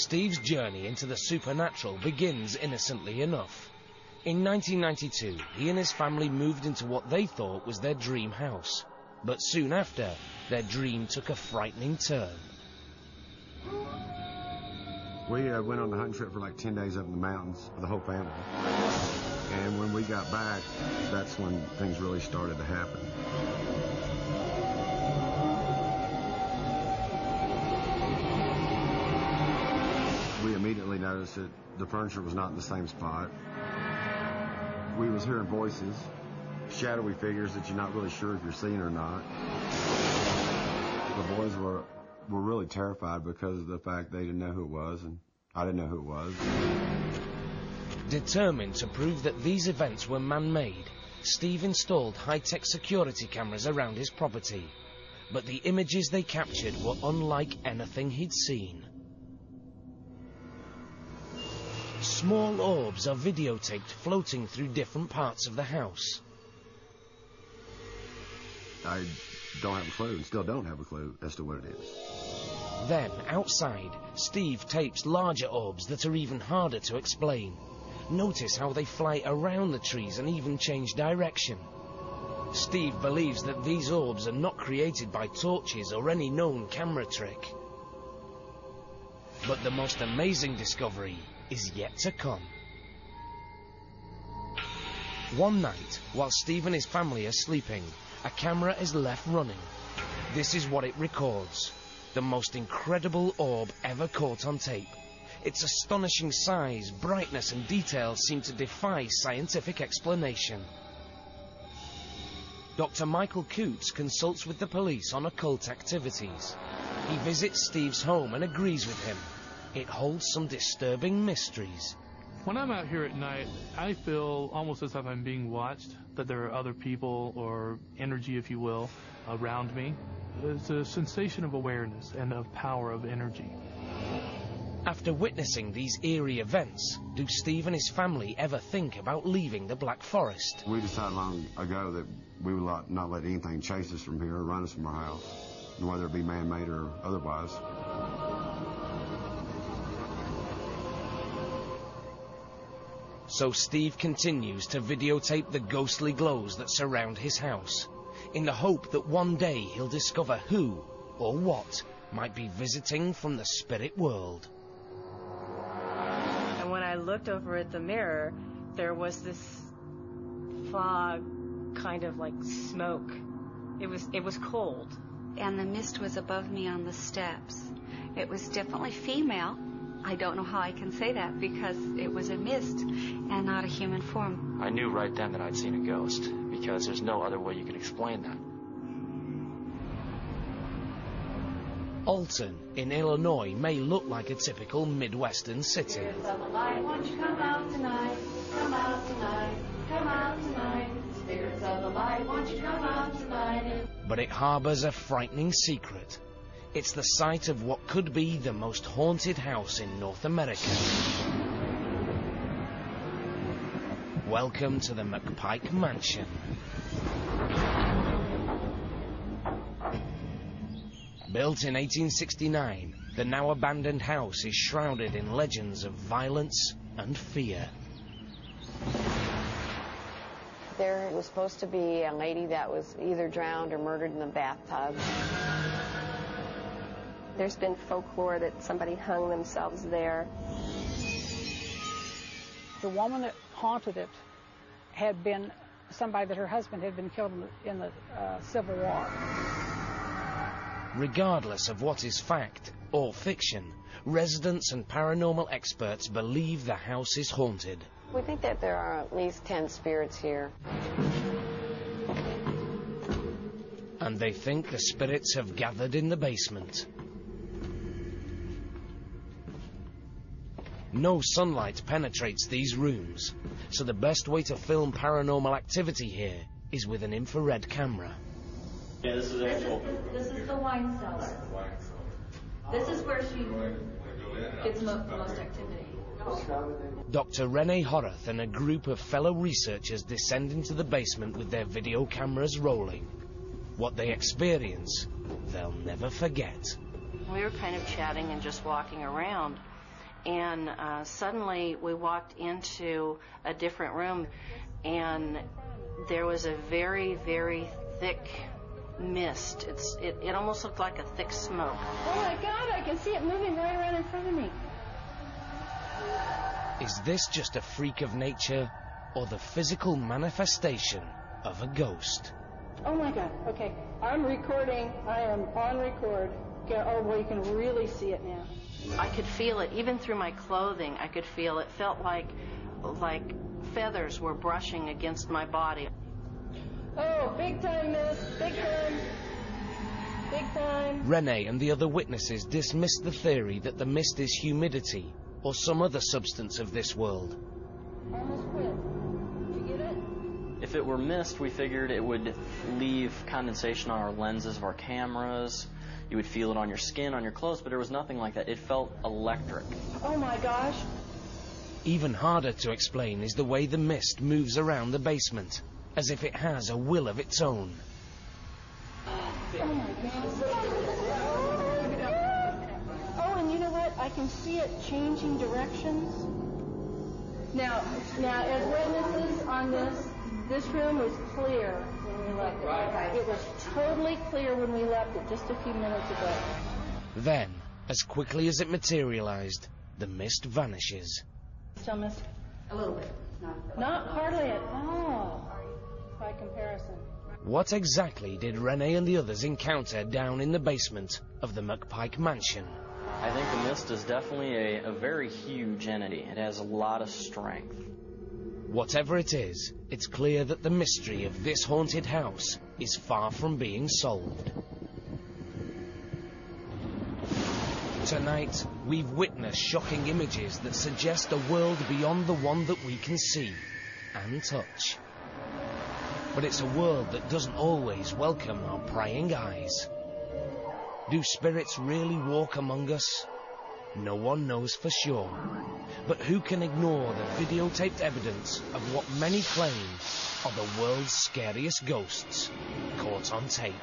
Steve's journey into the supernatural begins innocently enough. In 1992, he and his family moved into what they thought was their dream house. But soon after, their dream took a frightening turn. We went on the hunting trip for like 10 days up in the mountains with the whole family. And when we got back, that's when things really started to happen. We immediately noticed that the furniture was not in the same spot. We was hearing voices, shadowy figures that you're not really sure if you're seeing or not. The boys were really terrified because of the fact they didn't know who it was, and I didn't know who it was. Determined to prove that these events were man-made, Steve installed high-tech security cameras around his property. But the images they captured were unlike anything he'd seen. Small orbs are videotaped floating through different parts of the house. I don't have a clue, and still don't have a clue as to what it is. Then, outside, Steve tapes larger orbs that are even harder to explain. Notice how they fly around the trees and even change direction. Steve believes that these orbs are not created by torches or any known camera trick. But the most amazing discovery is yet to come. One night, while Steve and his family are sleeping, a camera is left running. This is what it records: the most incredible orb ever caught on tape. Its astonishing size, brightness and details seem to defy scientific explanation. Dr. Michael Coots consults with the police on occult activities. He visits Steve's home and agrees with him. It holds some disturbing mysteries. When I'm out here at night, I feel almost as if I'm being watched, that there are other people, or energy, if you will, around me. It's a sensation of awareness and of power of energy. After witnessing these eerie events, do Steve and his family ever think about leaving the Black Forest? We decided long ago that we would not let anything chase us from here or run us from our house, whether it be man-made or otherwise. So Steve continues to videotape the ghostly glows that surround his house, in the hope that one day he'll discover who or what might be visiting from the spirit world. And when I looked over at the mirror, there was this fog, kind of like smoke. It was cold. And the mist was above me on the steps. It was definitely female. I don't know how I can say that because it was a mist and not a human form. I knew right then that I'd seen a ghost because there's no other way you can explain that. Alton, in Illinois, may look like a typical Midwestern city. Spirits of the light, won't you come out tonight? Come out tonight, come out tonight. Spirits of the light, won't you come out tonight? But it harbors a frightening secret. It's the site of what could be the most haunted house in North America. Welcome to the McPike Mansion. Built in 1869, the now abandoned house is shrouded in legends of violence and fear. There was supposed to be a lady that was either drowned or murdered in the bathtub. There's been folklore that somebody hung themselves there. The woman that haunted it had been somebody that her husband had been killed in the Civil War. Regardless of what is fact or fiction, residents and paranormal experts believe the house is haunted. We think that there are at least 10 spirits here. And they think the spirits have gathered in the basement. No sunlight penetrates these rooms, so the best way to film paranormal activity here is with an infrared camera. Yeah, this is the wine cellar. This is where she gets the most activity. Dr. Renee Horath and a group of fellow researchers descend into the basement with their video cameras rolling. What they experience, they'll never forget. We were kind of chatting and just walking around, And suddenly we walked into a different room, and there was a very, very thick mist. It almost looked like a thick smoke. Oh my God, I can see it moving right around in front of me. Is this just a freak of nature or the physical manifestation of a ghost? Oh my God, okay. I'm recording. I am on record. Okay, oh boy, you can really see it now. I could feel it, even through my clothing, I could feel it. Felt like feathers were brushing against my body. Oh, big time, miss. Big time. Big time. Renee and the other witnesses dismissed the theory that the mist is humidity or some other substance of this world. Almost quit. Did you get it? If it were mist, we figured it would leave condensation on our lenses of our cameras. You would feel it on your skin, on your clothes, but there was nothing like that. It felt electric. Oh my gosh. Even harder to explain is the way the mist moves around the basement, as if it has a will of its own. Oh my God. Oh, and you know what? I can see it changing directions. Now, as witnesses on this room was clear when we left it. It was totally clear when we left it just a few minutes ago. Then, as quickly as it materialized, the mist vanishes. Still mist? A little bit. Not hardly at all, by comparison. What exactly did Renee and the others encounter down in the basement of the McPike mansion? I think the mist is definitely a very huge entity. It has a lot of strength. Whatever it is, it's clear that the mystery of this haunted house is far from being solved. Tonight, we've witnessed shocking images that suggest a world beyond the one that we can see and touch. But it's a world that doesn't always welcome our prying eyes. Do spirits really walk among us? No one knows for sure. But who can ignore the videotaped evidence of what many claim are the world's scariest ghosts caught on tape?